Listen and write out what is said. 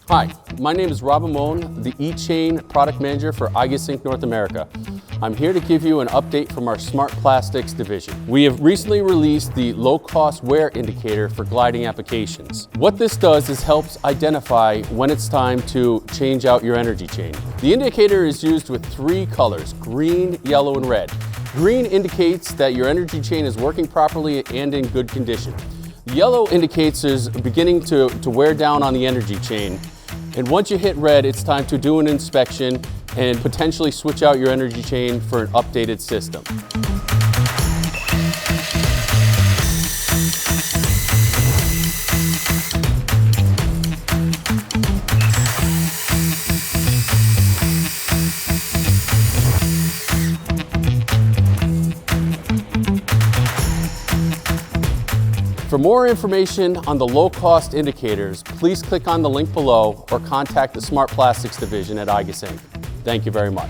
Hi, my name is Rob Mammone, the E-Chain Product Manager for igus Inc. North America. I'm here to give you an update from our Smart Plastics division. We have recently released the low-cost wear indicator for gliding applications. What this does is helps identify when it's time to change out your energy chain. The indicator is used with 3 colors, green, yellow, and red. Green indicates that your energy chain is working properly and in good condition. The yellow indicates it's beginning to wear down on the energy chain. And once you hit red, it's time to do an inspection and potentially switch out your energy chain for an updated system. For more information on the low-cost indicators, please click on the link below or contact the Smart Plastics division at igus Inc. Thank you very much.